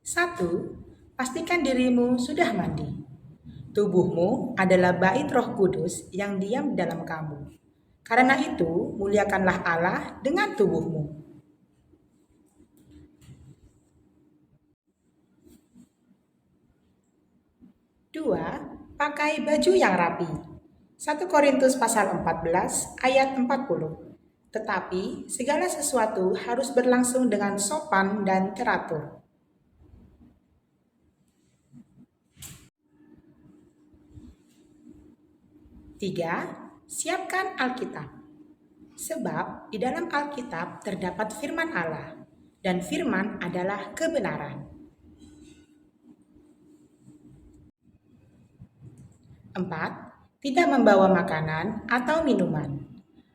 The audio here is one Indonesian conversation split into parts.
1. Pastikan dirimu sudah mandi. Tubuhmu adalah bait Roh Kudus yang diam dalam kamu. Karena itu, muliakanlah Allah dengan tubuhmu. 2. Pakai baju yang rapi. 1 Korintus pasal 14 ayat 40. Tetapi segala sesuatu harus berlangsung dengan sopan dan teratur. 3. Siapkan Alkitab. Sebab di dalam Alkitab terdapat firman Allah, dan firman adalah kebenaran. 4. Tidak membawa makanan atau minuman.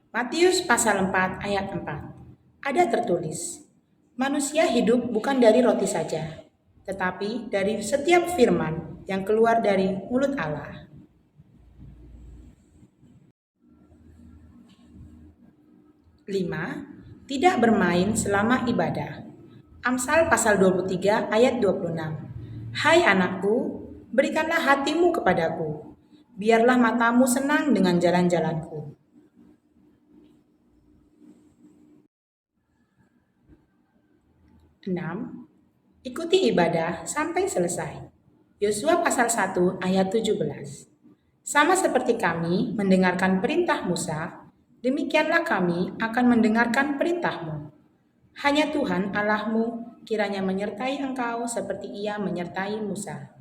Matius pasal 4 ayat 4. Ada tertulis, manusia hidup bukan dari roti saja, tetapi dari setiap firman yang keluar dari mulut Allah. 5. Tidak bermain selama ibadah. Amsal pasal 23 ayat 26. Hai anakku, berikanlah hatimu kepadaku, biarlah matamu senang dengan jalan-jalanku. 6. Ikuti ibadah sampai selesai. Yosua pasal 1 ayat 17. Sama seperti kami mendengarkan perintah Musa, demikianlah kami akan mendengarkan perintahmu. Hanya Tuhan Allahmu kiranya menyertai engkau seperti Ia menyertai Musa.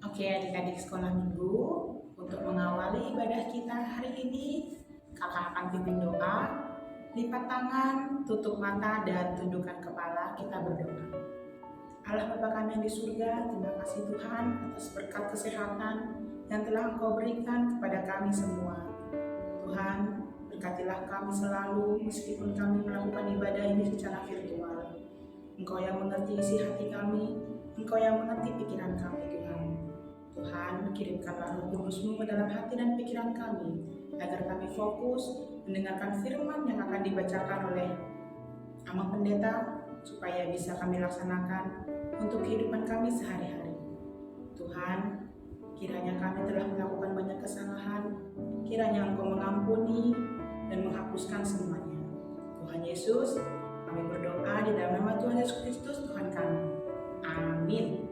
Oke, adik-adik sekolah minggu, untuk mengawali ibadah kita hari ini, kakak akan pimpin doa. Lipat tangan, tutup mata, dan tundukkan kepala, kita berdoa. Allah Bapa kami yang di surga, terima kasih Tuhan atas berkat kesehatan yang telah Engkau berikan kepada kami semua. Tuhan, berkatilah kami selalu meskipun kami melakukan ibadah ini secara virtual. Engkau yang mengerti isi hati kami, Engkau yang mengerti pikiran kami Tuhan. Tuhan, kirimkanlah Roh Kudus-Mu ke dalam hati dan pikiran kami, agar kami fokus mendengarkan firman yang akan dibacakan oleh Amang Pendeta, supaya bisa kami laksanakan untuk kehidupan kami sehari-hari. Tuhan, kiranya kami telah melakukan banyak kesalahan, kiranya Engkau mengampuni dan menghapuskan semuanya. Tuhan Yesus, kami berdoa di dalam nama Tuhan Yesus Kristus, Tuhan kami. Amin.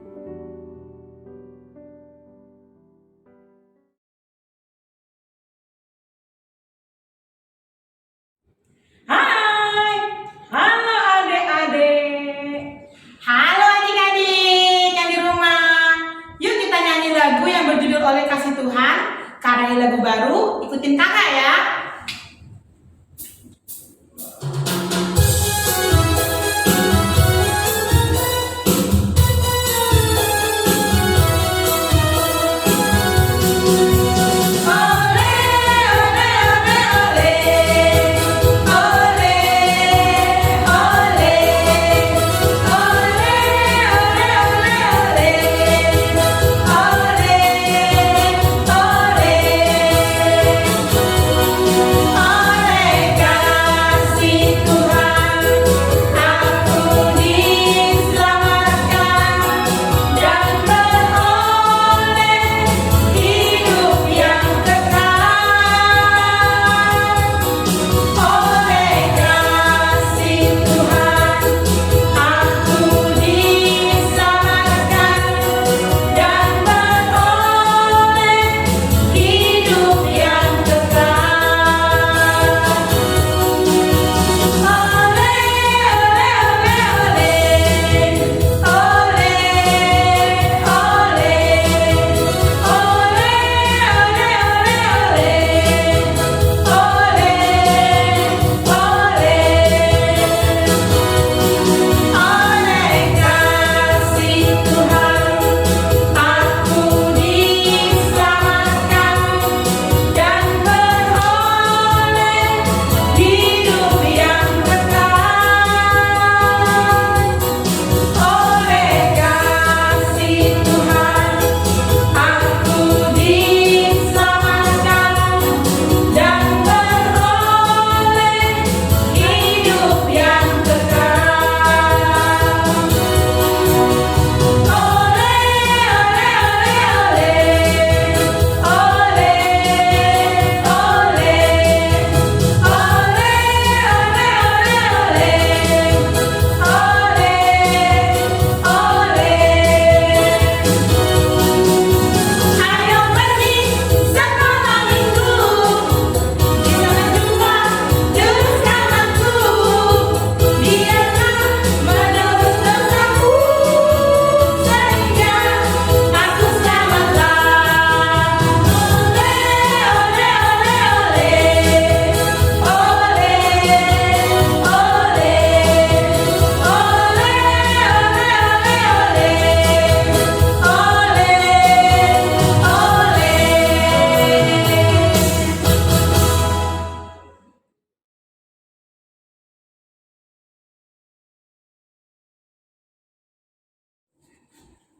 Hai, halo adik-adik. Halo adik-adik yang di rumah. Yuk kita nyanyi lagu yang berjudul Oleh Kasih Tuhan. Karena ini lagu baru, ikutin kakak ya.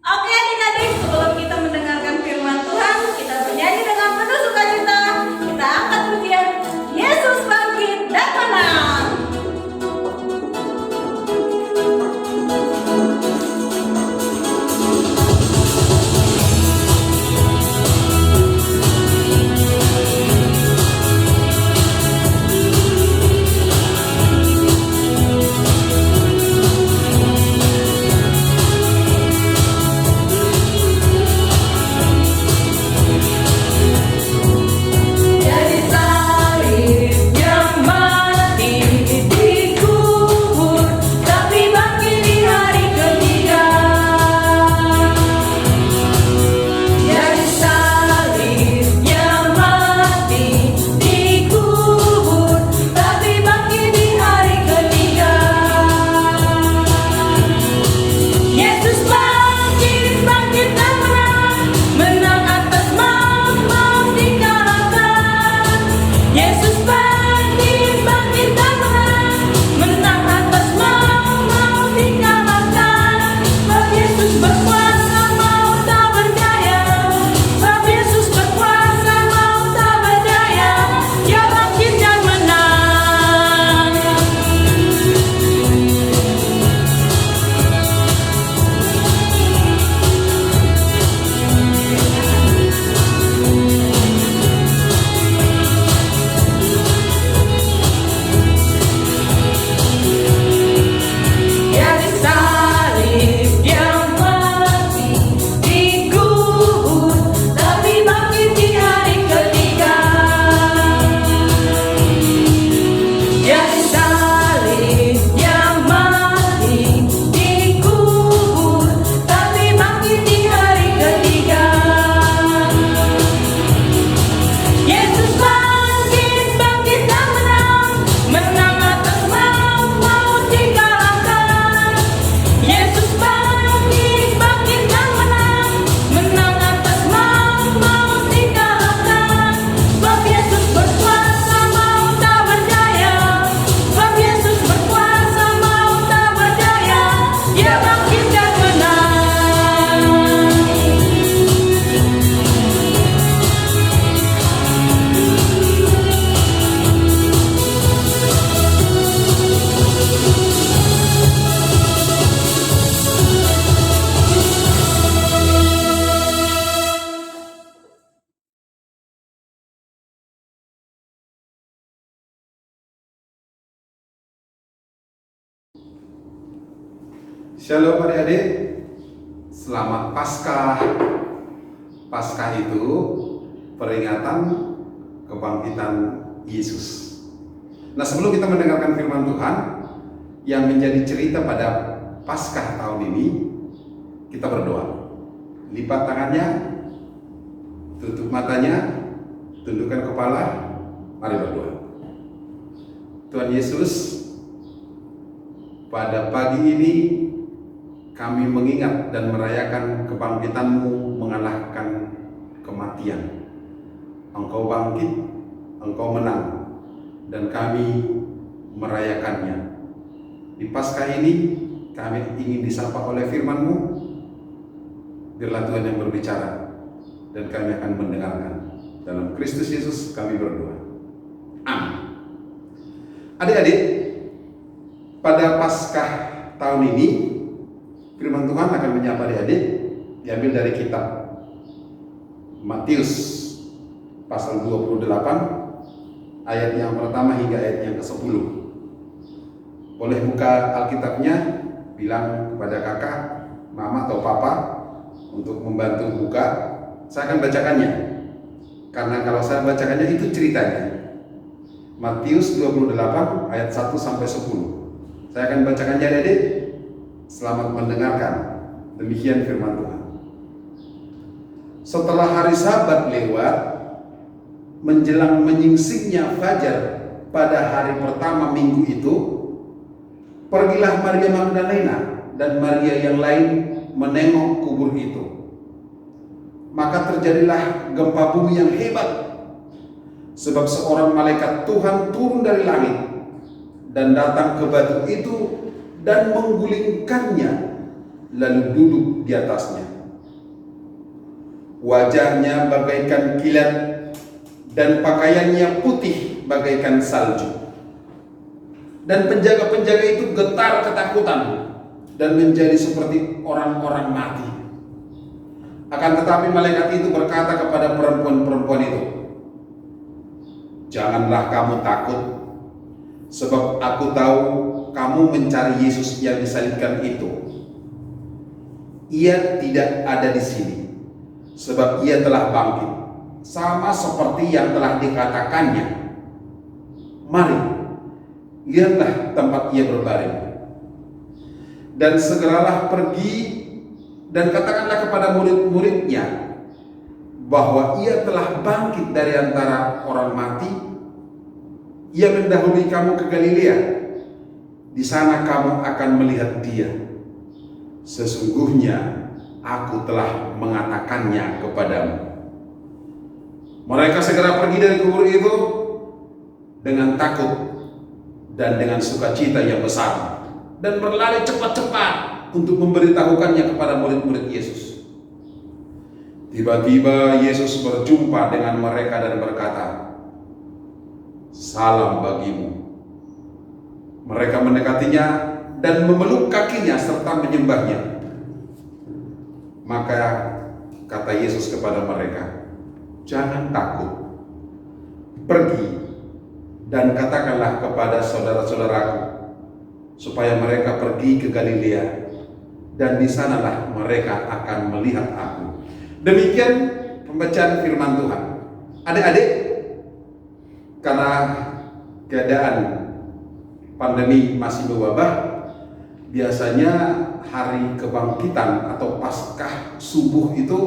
Oke adik-adik, sebelum kita mendengarkan firman Tuhan, kita bernyanyi dengan penuh sukacita. Kita angkat pujian Yesus bangkit dan menang. Shalom adik-adik, selamat Paskah. Paskah itu peringatan kebangkitan Yesus. Nah, sebelum kita mendengarkan firman Tuhan yang menjadi cerita pada Paskah tahun ini, kita berdoa. Lipat tangannya, tutup matanya, tundukkan kepala, mari berdoa. Tuhan Yesus, pada pagi ini kami mengingat dan merayakan kebangkitan-Mu mengalahkan kematian. Engkau bangkit, Engkau menang, dan kami merayakannya. Di Paskah ini kami ingin disapa oleh firman-Mu. Biarlah Tuhan yang berbicara dan kami akan mendengarkan. Dalam Kristus Yesus kami berdoa. Amin. Adik-adik, pada Paskah tahun ini firman Tuhan akan menyapa adik-adik, diambil dari kitab Matius pasal 28 ayat yang pertama hingga ayat yang ke-10. Boleh buka Alkitabnya, bilang kepada kakak, mama atau papa untuk membantu buka. Saya akan bacakannya, karena kalau saya bacakannya itu ceritanya. Matius 28 ayat 1 sampai 10. Saya akan bacakannya adik-adik. Selamat mendengarkan. Demikian firman Tuhan. Setelah hari Sabat lewat, menjelang menyingsingnya fajar pada hari pertama minggu itu, pergilah Maria Magdalena dan Maria yang lain menengok kubur itu. Maka terjadilah gempa bumi yang hebat, sebab seorang malaikat Tuhan turun dari langit dan datang ke batu itu dan menggulingkannya lalu duduk di atasnya. Wajahnya bagaikan kilat dan pakaiannya putih bagaikan salju. Dan penjaga-penjaga itu getar ketakutan dan menjadi seperti orang-orang mati. Akan tetapi malaikat itu berkata kepada perempuan-perempuan itu, "Janganlah kamu takut, sebab aku tahu kamu mencari Yesus yang disalibkan itu. Ia tidak ada di sini, sebab ia telah bangkit, sama seperti yang telah dikatakannya. Mari, lihatlah tempat ia berbaring. Dan segeralah pergi dan katakanlah kepada murid-muridnya bahwa ia telah bangkit dari antara orang mati. Ia mendahului kamu ke Galilea. Di sana kamu akan melihat dia. Sesungguhnya aku telah mengatakannya kepadamu." Mereka segera pergi dari kubur itu dengan takut dan dengan sukacita yang besar, dan berlari cepat-cepat untuk memberitahukannya kepada murid-murid Yesus. Tiba-tiba Yesus berjumpa dengan mereka dan berkata, "Salam bagimu." Mereka mendekatinya dan memeluk kakinya serta menyembahnya. Maka kata Yesus kepada mereka, "Jangan takut. Pergi dan katakanlah kepada saudara-saudaraku supaya mereka pergi ke Galilea, dan di sanalah mereka akan melihat aku." Demikian pembacaan firman Tuhan. Adik-adik, karena keadaan pandemi masih berwabah, biasanya hari kebangkitan atau Paskah subuh itu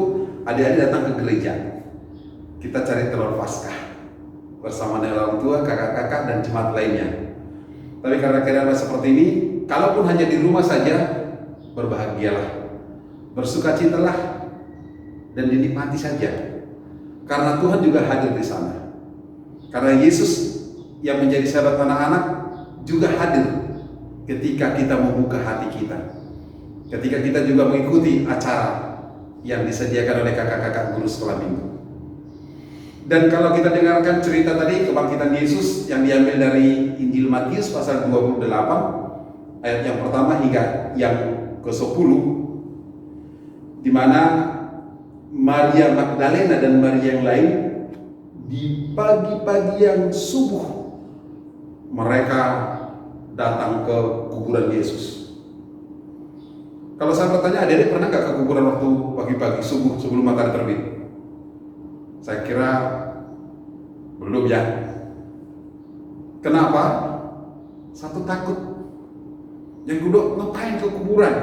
adik-adik datang ke gereja. Kita cari telur Paskah bersama dengan orang tua, kakak-kakak, dan jemaat lainnya. Tapi karena keadaan seperti ini, kalaupun hanya di rumah saja, berbahagialah, bersukacitalah, dan dinikmati saja. Karena Tuhan juga hadir di sana. Karena Yesus yang menjadi sahabat anak-anak juga hadir ketika kita membuka hati kita. Ketika kita juga mengikuti acara yang disediakan oleh kakak-kakak guru sekolah minggu. Dan kalau kita dengarkan cerita tadi kebangkitan Yesus yang diambil dari Injil Matius pasal 28 ayat yang pertama hingga yang ke-10, di mana Maria Magdalena dan Maria yang lain di pagi-pagi yang subuh mereka datang ke kuburan Yesus. Kalau saya bertanya, adik-adik pernah nggak ke kuburan waktu pagi-pagi subuh sebelum matahari terbit? Saya kira belum ya. Kenapa? Satu, takut. Yang kedua, ngapain ke kuburan?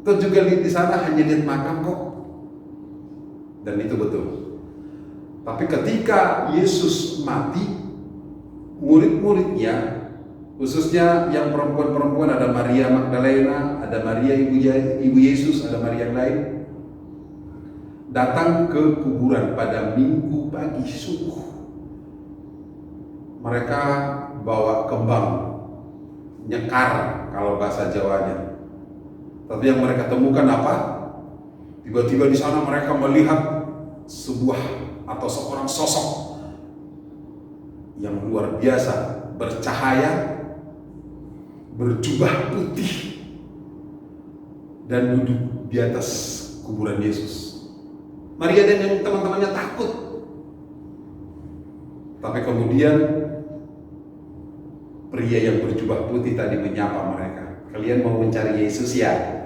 Terus juga di sana hanya lihat makam kok. Dan itu betul. Tapi ketika Yesus mati, murid-muridnya, khususnya yang perempuan-perempuan, ada Maria Magdalena, ada Maria ibu Yesus, ada Maria yang lain, datang ke kuburan pada Minggu pagi subuh. Mereka bawa kembang, nyekar kalau bahasa Jawanya. Tapi yang mereka temukan apa? Tiba-tiba di sana mereka melihat sebuah atau seorang sosok yang luar biasa, bercahaya, berjubah putih, dan duduk di atas kuburan Yesus. Maria dan teman-temannya takut. Tapi kemudian pria yang berjubah putih tadi menyapa mereka. "Kalian mau mencari Yesus ya?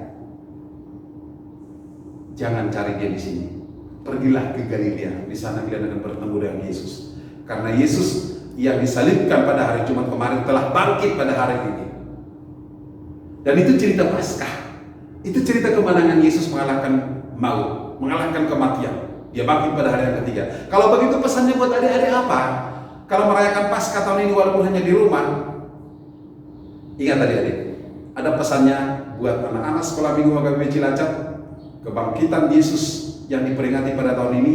Jangan cari dia di sini. Pergilah ke Galilea. Di sana kalian akan bertemu dengan Yesus. Karena Yesus yang disalibkan pada hari Jumat kemarin telah bangkit pada hari ini." Dan itu cerita Paskah. Itu cerita kemenangan Yesus mengalahkan maut, mengalahkan kematian. Dia bangkit pada hari yang ketiga. Kalau begitu pesannya buat adik-adik apa? Kalau merayakan Paskah tahun ini walaupun hanya di rumah, ingat adik-adik, ada pesannya buat anak-anak sekolah minggu HKBP Cilacap. Kebangkitan Yesus yang diperingati pada tahun ini,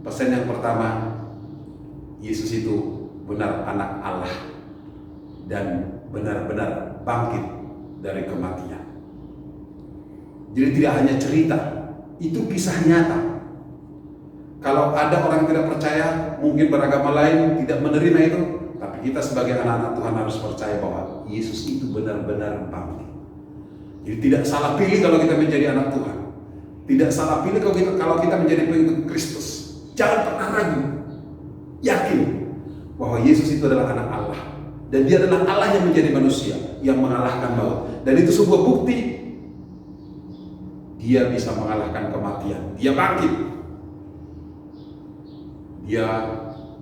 pesan yang pertama, Yesus itu benar anak Allah dan benar-benar bangkit dari kematian. Jadi tidak hanya cerita, itu kisah nyata. Kalau ada orang yang tidak percaya, mungkin beragama lain tidak menerima itu, tapi kita sebagai anak-anak Tuhan harus percaya bahwa Yesus itu benar-benar bangkit. Jadi tidak salah pilih kalau kita menjadi anak Tuhan. Tidak salah pilih kalau kita menjadi pengikut Kristus. Jangan pernah ragu. Yakin bahwa Yesus itu adalah anak Allah. Dan dia adalah Allah yang menjadi manusia, yang mengalahkan maut. Dan itu sebuah bukti dia bisa mengalahkan kematian. Dia bangkit. Dia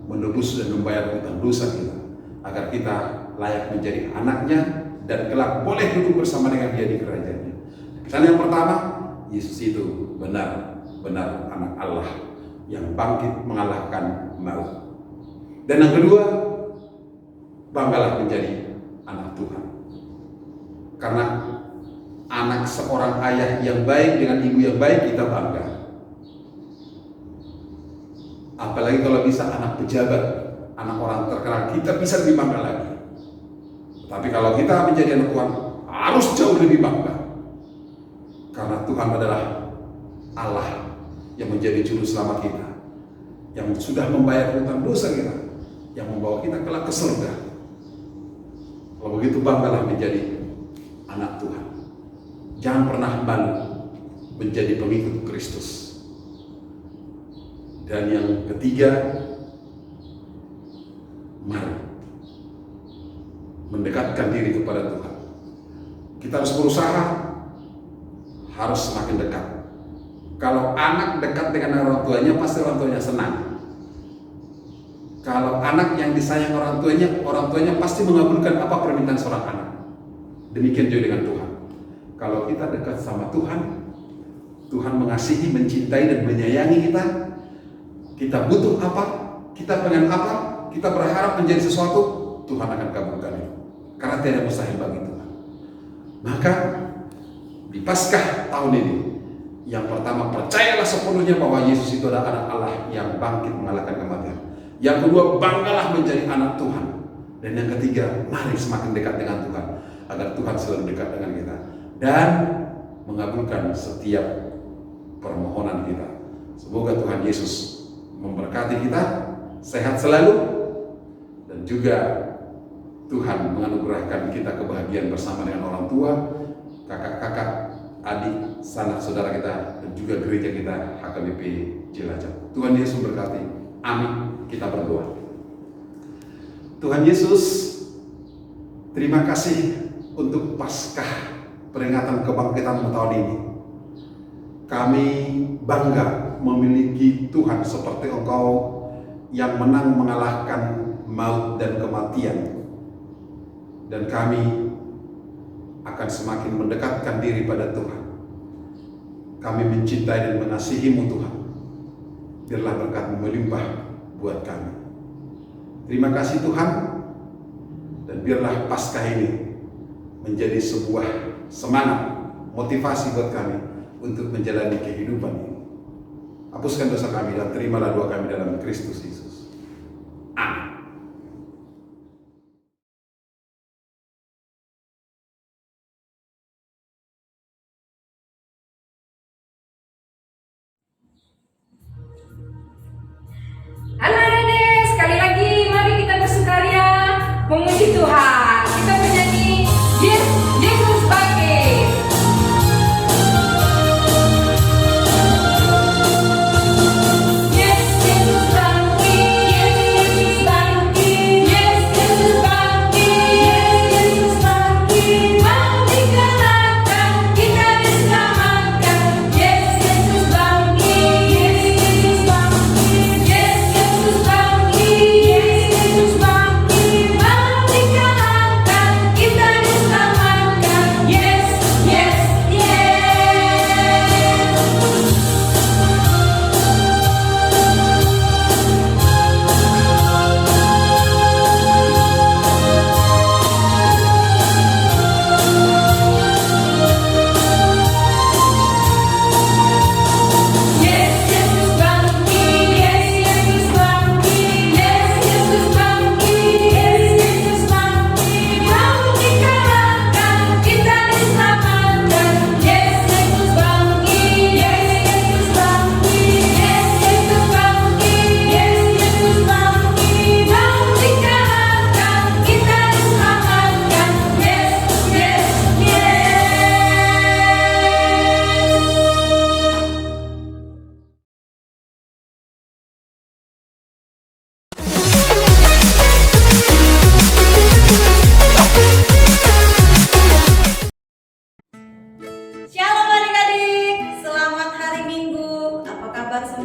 menebus dan membayar hutang dosa kita, agar kita layak menjadi anaknya dan kelak boleh duduk bersama dengan dia di kerajaannya. Kesan yang pertama, Yesus itu benar-benar anak Allah yang bangkit mengalahkan maut. Dan yang kedua, banggalah menjadi anak Tuhan. Karena anak seorang ayah yang baik dengan ibu yang baik, kita bangga. Apalagi kalau bisa anak pejabat, anak orang terkenal, kita bisa lebih bangga lagi. Tapi kalau kita menjadi anak Tuhan, harus jauh lebih bangga. Karena Tuhan adalah Allah yang menjadi juru selamat kita, yang sudah membayar hutang dosa kita, yang membawa kita kelak ke surga. Kalau begitu, banggalah menjadi anak Tuhan. Jangan pernah malu menjadi pengikut Kristus. Dan yang ketiga, mari mendekatkan diri kepada Tuhan. Kita harus berusaha, harus semakin dekat. Kalau anak dekat dengan orang tuanya, pasti orang tuanya senang. Kalau anak yang disayang orang tuanya pasti mengabulkan apa permintaan seorang anak. Demikian juga dengan Tuhan. Kalau kita dekat sama Tuhan, Tuhan mengasihi, mencintai dan menyayangi kita. Kita butuh apa, kita pengen apa, kita berharap menjadi sesuatu, Tuhan akan kabulkan itu. Karena tidak mustahil bagi Tuhan. Maka di Paskah tahun ini, yang pertama, percayalah sepenuhnya bahwa Yesus itu adalah anak Allah yang bangkit mengalahkan kematian. Yang kedua, banggalah menjadi anak Tuhan. Dan yang ketiga, mari semakin dekat dengan Tuhan, agar Tuhan selalu dekat dengan kita dan mengabulkan setiap permohonan kita. Semoga Tuhan Yesus memberkati kita, sehat selalu, dan juga Tuhan menganugerahkan kita kebahagiaan bersama dengan orang tua, kakak-kakak, adik, sanak saudara kita, dan juga gereja kita HKBP Cilacap. Tuhan Yesus memberkati. Amin. Kita berdoa. Tuhan Yesus, terima kasih untuk Paskah peringatan kebangkitan tahun ini. Kami bangga memiliki Tuhan seperti Engkau yang menang mengalahkan maut dan kematian. Dan kami akan semakin mendekatkan diri pada Tuhan. Kami mencintai dan mengasihi-Mu Tuhan. Biarlah berkat-Mu melimpah buat kami. Terima kasih Tuhan. Dan biarlah Paskah ini menjadi sebuah semangat, motivasi buat kami untuk menjalani kehidupan ini. Hapuskan dosa kami dan terimalah doa kami dalam Kristus Yesus. Amin. Halo adik, sekali lagi mari kita bersukaria memuji Tuhan. Kita menyanyi Yesus bangkit. Yesus bangkit,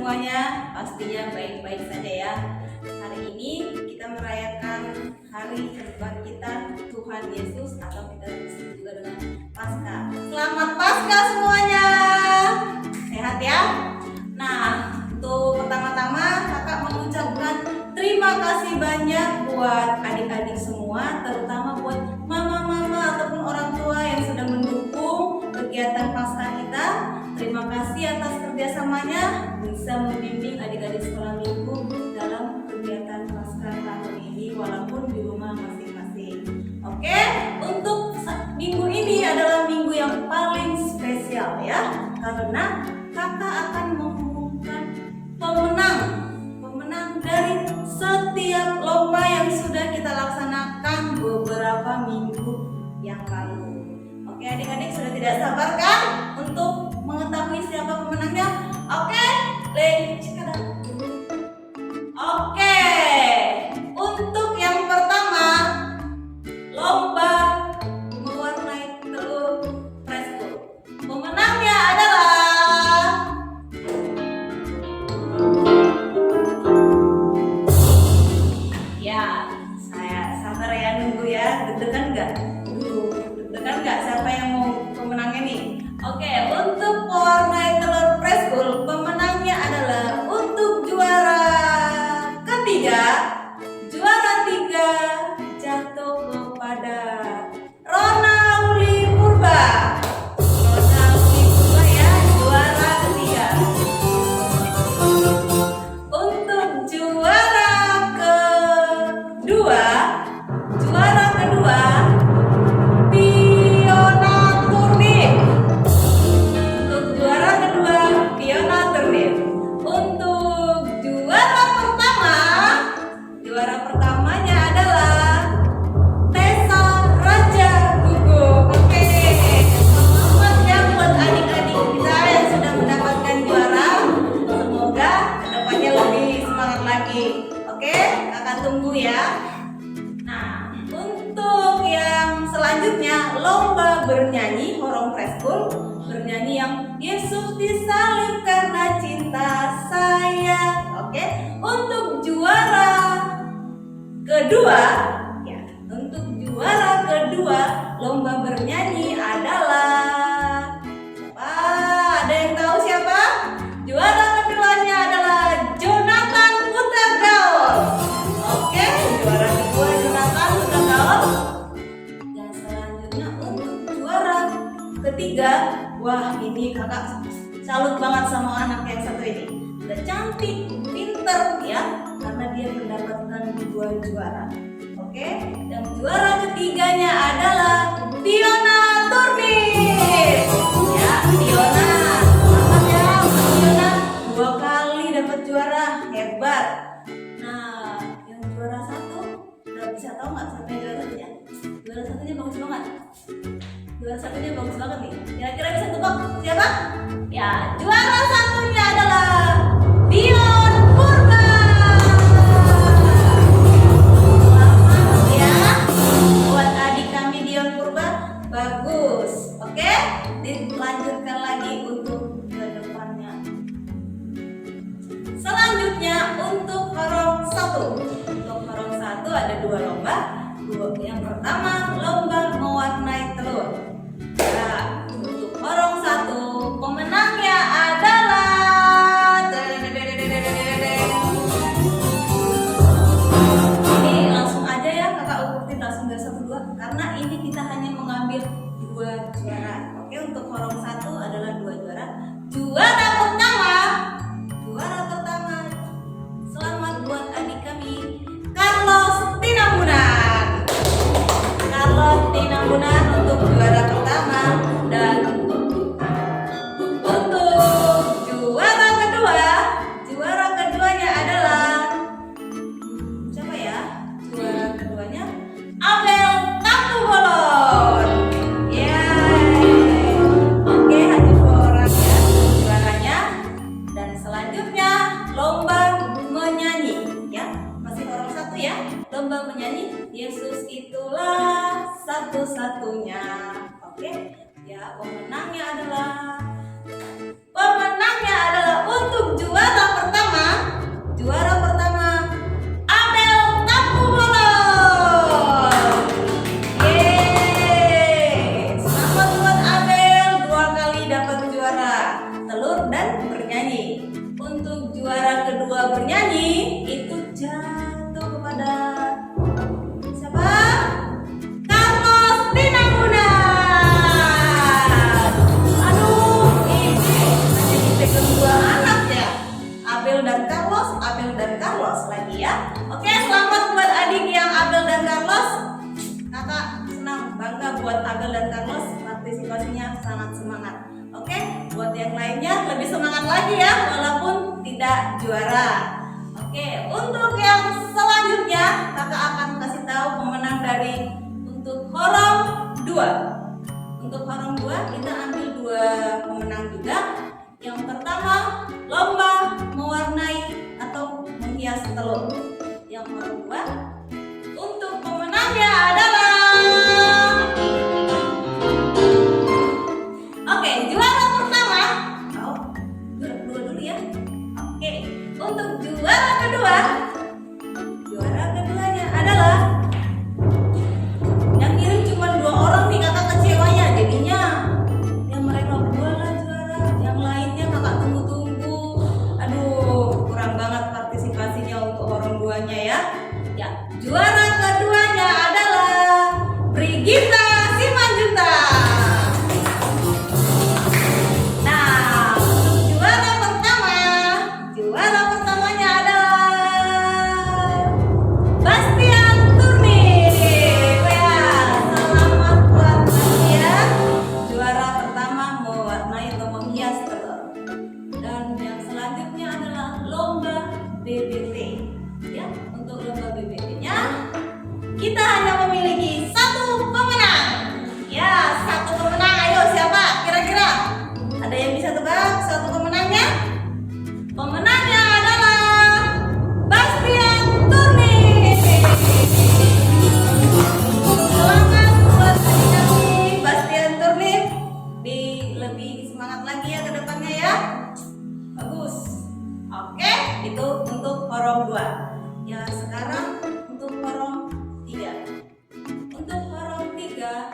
semuanya? Pastinya baik-baik saja ya. Hari ini kita merayakan hari kebangkitan Tuhan Yesus atau kita disebut juga dengan Paskah. Selamat Paskah semuanya. Sehat ya? Nah, untuk pertama-tama kakak mengucapkan terima kasih banyak buat adik-adik semua, terutama buat mama-mama ataupun orang tua yang sudah mendukung kegiatan Paskah kita. Terima kasih atas kerjasamanya bisa membimbing adik-adik sekolah minggu dalam kegiatan Paskah tahun ini walaupun di rumah masing-masing. Oke, untuk minggu ini adalah minggu yang paling spesial ya, karena kakak akan mengumumkan pemenang dari setiap lomba yang sudah kita laksanakan beberapa minggu yang lalu. Oke adik-adik, sudah tidak sabar kan untuk mengetahui siapa pemenangnya? Oke, let's go. Oke, untuk yang pertama lomba mewarnai telur preschool. Pemenangnya adalah saya sabar ya, nunggu ya. Deg-degan nggak? Deg-degan nggak siapa yang mau pemenangnya nih? Oke, untuk pewarnai telur preschool pemenangnya adalah untuk juara ketiga. Juara 3 jatuh kepada Ronaldi Purba. Ronaldi Purba ya, juara ketiga. Untuk juara kedua Fiona Turnip. Untuk juara kedua Fiona Turnip. Untuk juara pertamanya adalah Tessa Raja Gugu. Oke, selamat ya buat adik-adik kita yang sudah mendapatkan juara. Semoga kedepannya lebih semangat lagi. Oke, kakak tunggu ya. Nah, untuk yang selanjutnya lomba bernyanyi Horong Preschool, bernyanyi yang Yesus disalib karena cinta saya. Oke, untuk juara kedua lomba bernyanyi adalah siapa? Ada yang tahu siapa? Juara keduanya adalah Jonathan Putra Gaul. Oke, juara kedua Jonathan Putra Gaul. Dan selanjutnya untuk juara ketiga, wah ini kakak salut banget sama anak yang satu ini. Udah cantik, pinter ya, karena dia mendapatkan 2 juara. Oke, dan juara ketiganya adalah Fiona Turnip. Ya, Fiona, selamat ya Fiona, 2 kali dapat juara, hebat. Nah, yang juara 1, udah bisa tahu nggak siapa yang juara satunya? Juara satunya bagus banget. Juara satunya bagus banget nih. Kira-kira bisa tebak siapa? Ya, juara satunya adalah Dion Purba. Selamat ya buat adik kami Dion Purba, bagus. Oke, dilanjutkan lagi untuk ke depannya. Selanjutnya untuk Horong 1. Untuk Horong 1 ada 2 lomba. Yang pertama lomba mewarnai telur. Nah, untuk Horong 1 pemenangnya adalah ini langsung aja ya kakak urutin langsung dari 1, 2 karena ini kita hanya mengambil 2 juara. Oke, untuk Horong 1 adalah 2 juara. Juara pertama selamat buat adik kami Carlos Tinambunan. Carlos Tinambunan untuk juara pertama. Dan untuk juara keduanya adalah siapa ya? Juara keduanya Abel Tampu Bolon. Yeay. Oke, hanya 2 orang ya juaranya. Dan selanjutnya lomba menyanyi ya. Masih Horong 1 ya. Lomba menyanyi Yesus itulah satu-satunya. Oke. Ya, pemenangnya adalah untuk juara sangat semangat. Oke, buat yang lainnya lebih semangat lagi ya, walaupun tidak juara. Oke, untuk yang selanjutnya kakak akan kasih tahu pemenang dari untuk Horong 2. Untuk Horong 2 kita ambil 2 pemenang juga. Yang pertama, lomba mewarnai atau menghias telur. Yang Horong 2, untuk pemenangnya adalah juara pertama. Juara kedua dulu ya. Oke, untuk juara keduanya adalah yang kirim cuma 2 orang nih, kakak kecewanya. Jadinya yang mereka berdua lah juara, yang lainnya kakak tunggu-tunggu. Aduh, kurang banget partisipasinya untuk orang duanya ya. Ya, juara keduanya adalah Brigita Simanjuntak. BBT ya. Untuk lomba BBT-nya kita hanya memiliki 1 pemenang ya, 1 pemenang. Ayo, siapa kira-kira? Ada yang bisa tebak 1 pemenangnya? Pemenangnya adalah Bastian Turni. Selamat buat kami Bastian Turni, lebih semangat lagi ya ke depannya ya. Bagus. Oke, itu untuk Horong 2. Ya, sekarang untuk Horong 3. Untuk Horong 3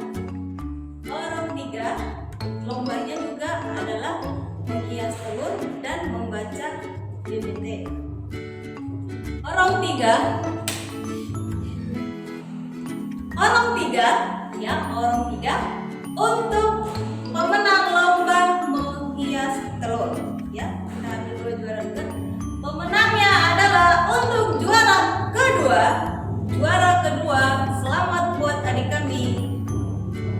lombanya juga adalah menghias telur dan membaca BBT. Horong 3 untuk pemenang lomba menghias telur ya. Kita ambil 2 juara juga. Pemenangnya adalah untuk juara kedua, selamat buat adik kami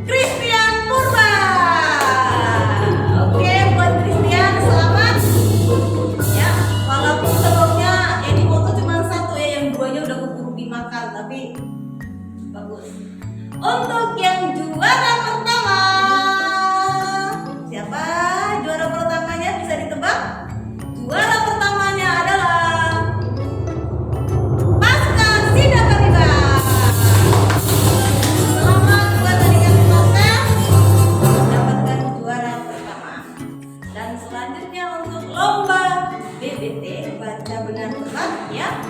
Christian Purba. Oke, buat Christian selamat ya. Walaupun telurnya yang di foto cuma 1 ya, yang 2-nya udah keburu dimakan, tapi bagus. Untuk yang juara pertama, siapa juara pertamanya? Bisa ditebak? Juara pertamanya adalah Pasca Sida Kariba. Selamat buat adik-adik Pasca mendapatkan juara pertama. Dan selanjutnya untuk lomba BBT baca benar tepat ya.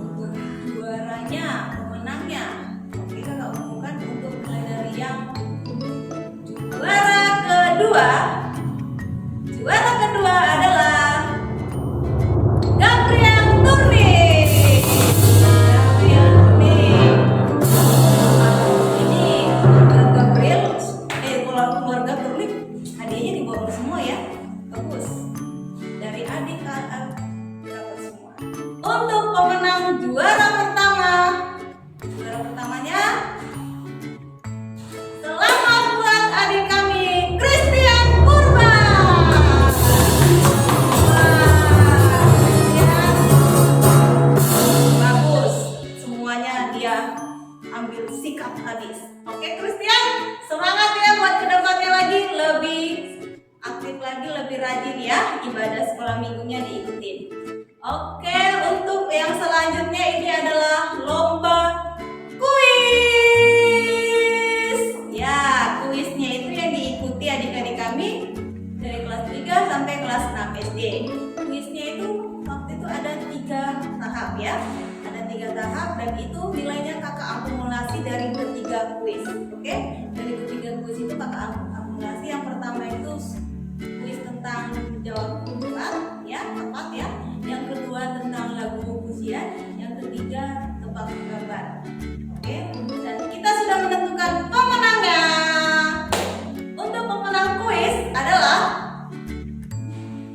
Untuk juaranya, pemenangnya, kita nggak umumkan. Untuk mulai dari yang juara kedua adalah Gabriel Turni. Ini Gabriel, keluarga Turni hadiahnya dibawa semua ya. Bagus. Dari adik kakak dapat semua. Untuk pemenang juara pertamanya, selamat buat adik kami Christian Purba. Bagus, semuanya dia ambil sikap habis. Oke Christian, semangat ya buat kedepannya lagi, lebih aktif lagi, lebih rajin ya, ibadah sekolah minggunya diikutin. Oke, untuk yang selanjutnya ini adalah lomba kuis. Ya, kuisnya itu yang diikuti adik-adik kami dari kelas 3 sampai kelas 6 SD. Kuisnya itu waktu itu ada 3 tahap ya. Ada 3 tahap dan itu nilainya kakak akumulasi dari ketiga kuis. Oke, dari ketiga kuis itu kakak akumulasi. Yang pertama itu kuis tentang jawab cepat ya, tepat ya. Yang kedua tentang lagu pujian, yang ketiga tebak gambar. Oke, dan kita sudah menentukan pemenangnya. Untuk pemenang kuis adalah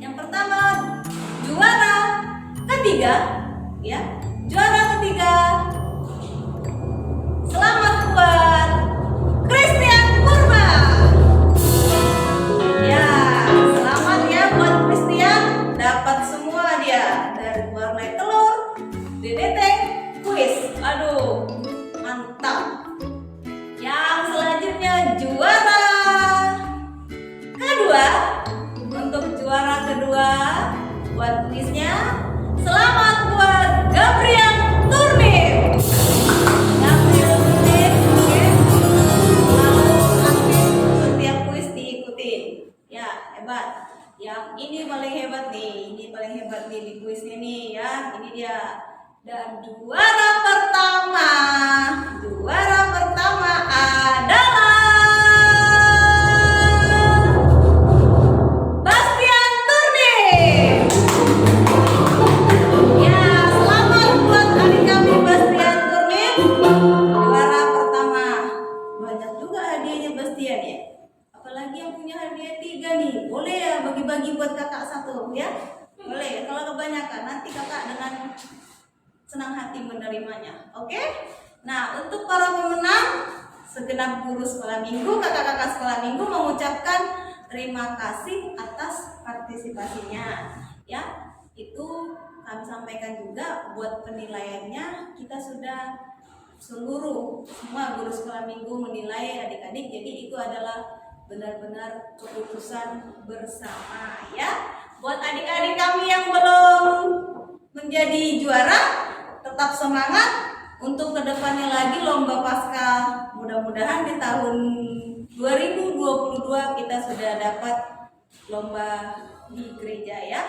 yang pertama juara ketiga ya. Juara ketiga, selamat buat Christian Purba. kedua, untuk juara kedua buat kuisnya, selamat buat Gabriel Turnip. Gabriel Turnip, oke. Selalu aktif setiap kuis diikutin. Ya, hebat. Yang ini paling hebat nih di kuisnya nih ya. Ini dia. Dan juara pertama adalah Bastian Turnip. Ya, selamat buat adik kami Bastian Turnip, juara pertama. Banyak juga hadiahnya Bastian ya. Apalagi yang punya hadiah 3 nih. Boleh ya bagi-bagi buat kakak 1 ya. Boleh. Kalau kebanyakan nanti kakak dengan senang hati menerimanya. Oke? Nah, untuk para pemenang, segenap guru sekolah minggu, kakak-kakak sekolah minggu mengucapkan terima kasih atas partisipasinya. Ya, itu kami sampaikan juga buat penilaiannya. Kita sudah semua guru sekolah minggu menilai adik-adik. Jadi itu adalah benar-benar keputusan bersama ya. Buat adik-adik kami yang belum menjadi juara, tetap semangat untuk kedepannya lagi lomba Paskah. Mudah-mudahan di tahun 2022 kita sudah dapat lomba di gereja ya.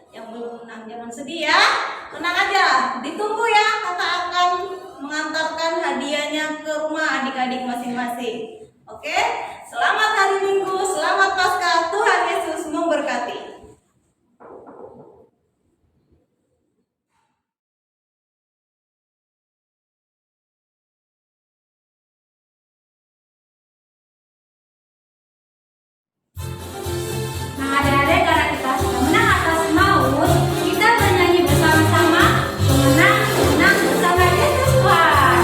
Yang belum menang jangan sedih ya, tenang aja, ditunggu ya. Kakak akan mengantarkan hadiahnya ke rumah adik-adik masing-masing. Oke, selamat hari Minggu, selamat Paskah, Tuhan Yesus memberkati. Nah, adik-adik, karena kita sudah menang atas maut, kita bernyanyi bersama-sama menang bersama Yesus Tuhan.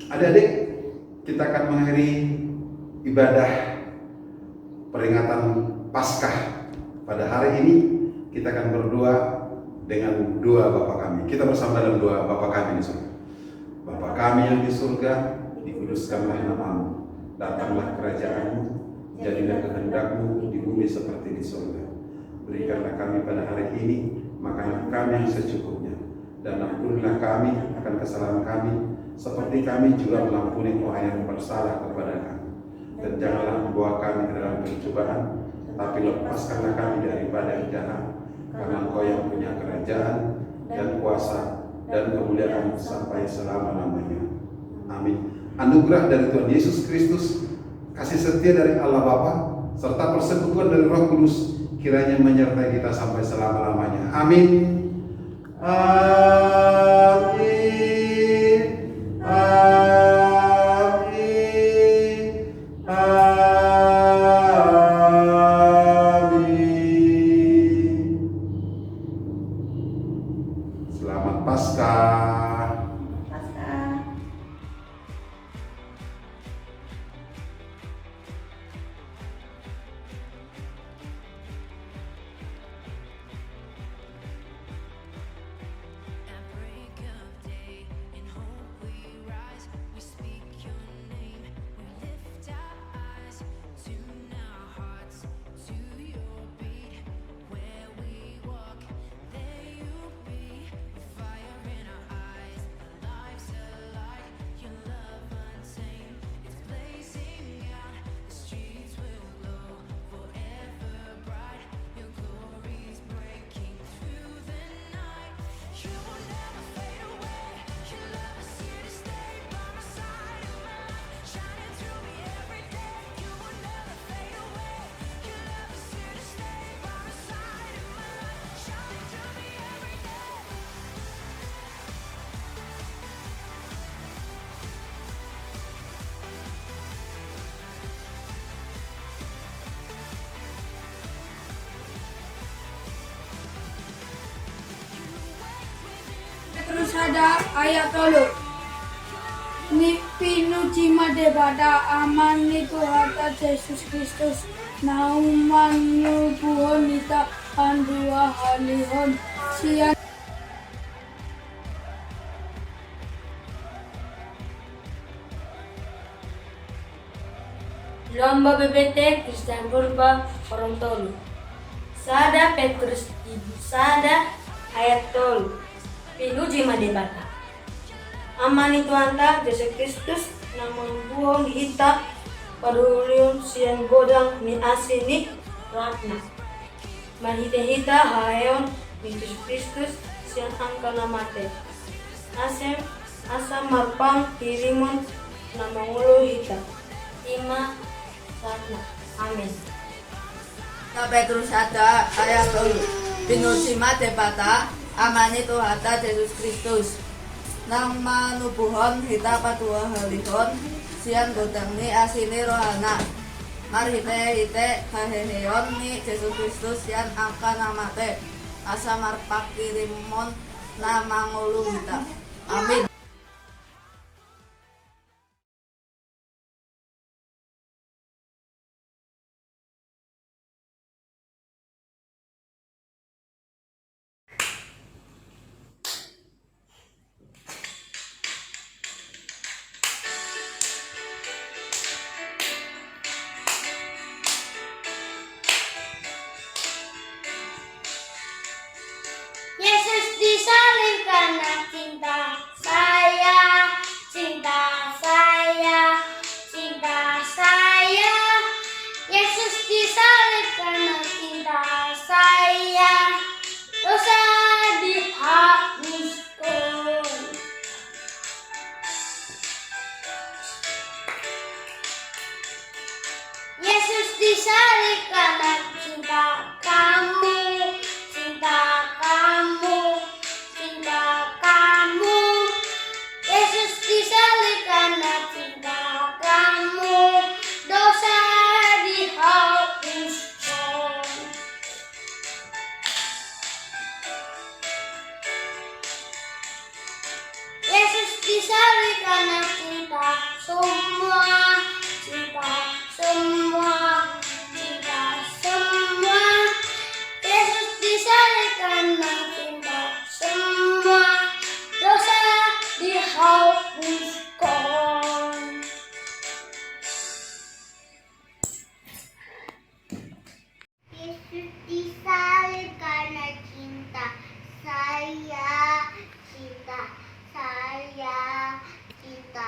Adik-adik, kita akan mengakhiri ibadah peringatan Paskah. Pada hari ini kita akan berdoa dengan doa Bapa kami. Kita bersama dalam doa Bapa kami di surga. Bapa kami yang di surga, dikuduskanlah namamu. Datanglah kerajaanmu, jadilah kehendakmu di bumi seperti di surga. Berikanlah kami pada hari ini makanan kami yang secukupnya, dan ampunilah kami akan kesalahan kami, seperti kami juga mengampuni orang yang bersalah kepada kami. Dan janganlah membawa kami ke dalam pencobaan, tapi lepaskanlah kami daripada yang jahat, karena Engkau yang punya kerajaan dan kuasa dan kemuliaan sampai selama-lamanya. Amin. Anugerah dari Tuhan Yesus Kristus, kasih setia dari Allah Bapa, serta persekutuan dari Roh Kudus kiranya menyertai kita sampai selama-lamanya. Amin. Amin. Amin. Amin. Selamat Paskah. ayat 3. Pinuji daripada amani Tuhan Yesus Kristus nauman nubuhon ita pandua halihon sian Lomba BBT Kristen Purba Orontolo. Sada Petrus Ibu Sada ayat 3. Pinuji madebata. Amani Tuanta Yesus Kristus namun buong hita padulion siang godang ni asini ratna. Mahita-hita hayon ni Yesus Kristus siang angka namate. Asam marpang tirimon namangulo hita. Ima ratna. Amin. Sa Petrus ada ayat 3. Pinuji madebata amani Tuhan Yesus Kristus nang manubuhon hita patua halihon sian godang ni asini rohana marhite haheheon ni Yesus Kristus sian angka namate asa marpak kirimon namangulu hita. Amin. Yesus disalib karena cinta saya, cinta saya, cinta saya. Yesus disalib karena cinta saya, dosa dihapuskan. Yesus disalib karena cinta kamu, cinta kamu, cinta kamu. Yesus disalib karena cinta kamu, dosa dihapuskan. Yesus disalib karena cinta semua, cinta semua, cinta semua. Yesus disalib karena cinta semua, dosa dihapuskan. Yesus disalib karena cinta saya, cinta saya, cinta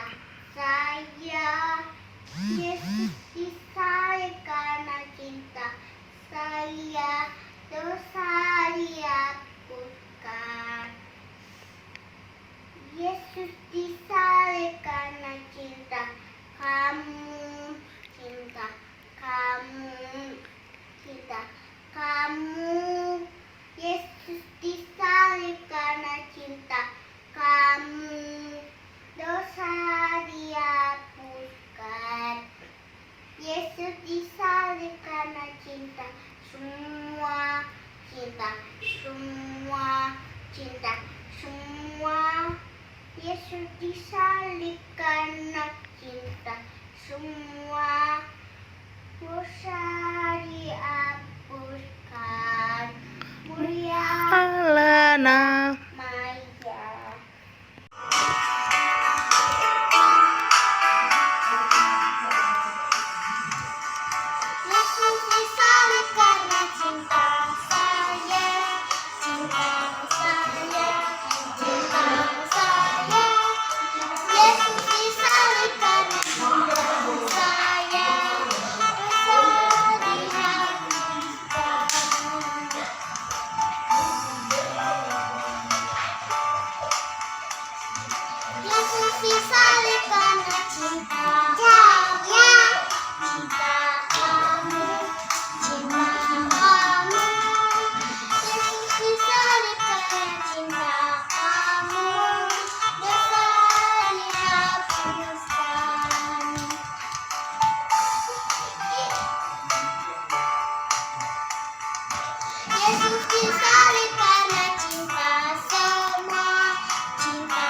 saya. Yesus disalib karena cinta saya, dosa dihapuskan. Yesus disalib karena cinta kamu, cinta kamu, cinta kamu. Yesus disalib karena cinta kamu, dosa dihapuskan. Yesus disalib karena cinta semua, cinta semua, cinta semua. Yesus disalib karena cinta semua, dosa dihapuskan. Mulia Alana. Maya. Yesus disalib karena cinta saya, cinta saya, cinta saya. Yesus disalib karena cinta saya, dosa dihapuskan. Yesus disalib karena cinta saya, cinta kamu, cinta kamu. Yesus disalib karena cinta kamu, dosa dihapuskan. Yesus disalib karena cinta semua, cinta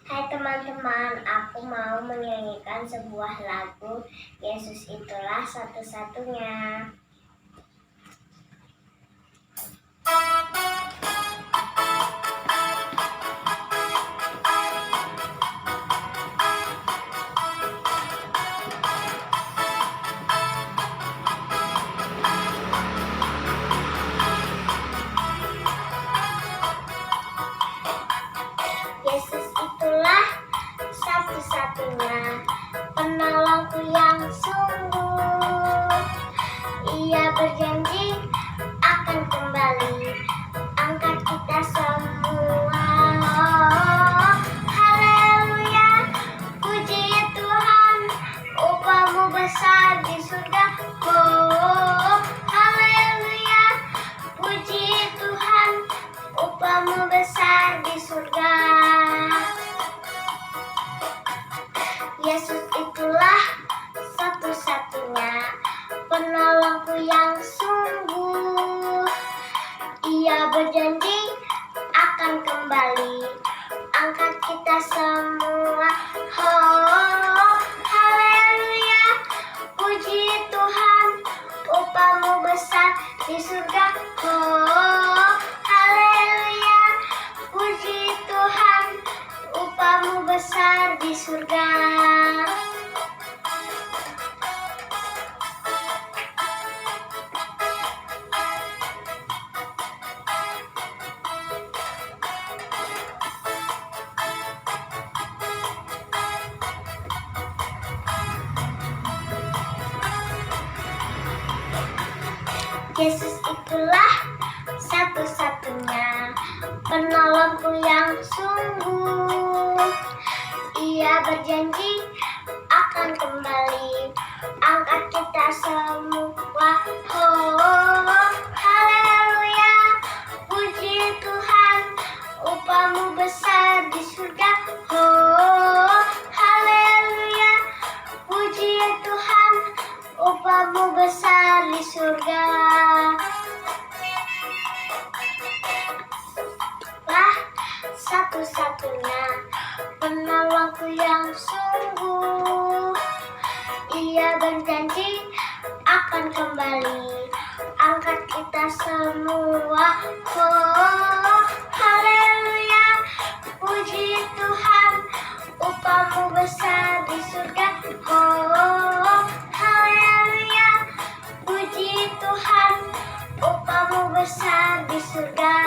Hai teman-teman, aku mau menyanyikan sebuah lagu Yesus Itulah Satu-Satunya. Yesus itulah satu-satunya penolongku yang sungguh. Ia berjanji akan kembali angkat kita semua. Oh, haleluya, puji Tuhan, upahmu besar di surga. Oh, haleluya, puji Tuhan, upahmu besar di surga. Yesus itulah satu-satunya penolongku yang sungguh. Ia berjanji akan kembali angkat kita semua. Oh, haleluya, puji Tuhan, upahmu besar di surga. Oh, haleluya, puji Tuhan, upahmu besar di surga. Yesus itulah satu-satunya penolongku yang sungguh. Ia berjanji akan kembali angkat kita semua. Oh, haleluya, puji Tuhan, upahmu besar di surga. Oh, haleluya, puji Tuhan, upahmu besar di surga. Lah, satu-satunya penolongku yang sungguh. Ia berjanji akan kembali angkat kita semua. Oh, haleluya, puji Tuhan, upahmu besar di surga. Oh, haleluya, puji Tuhan, upahmu besar di surga.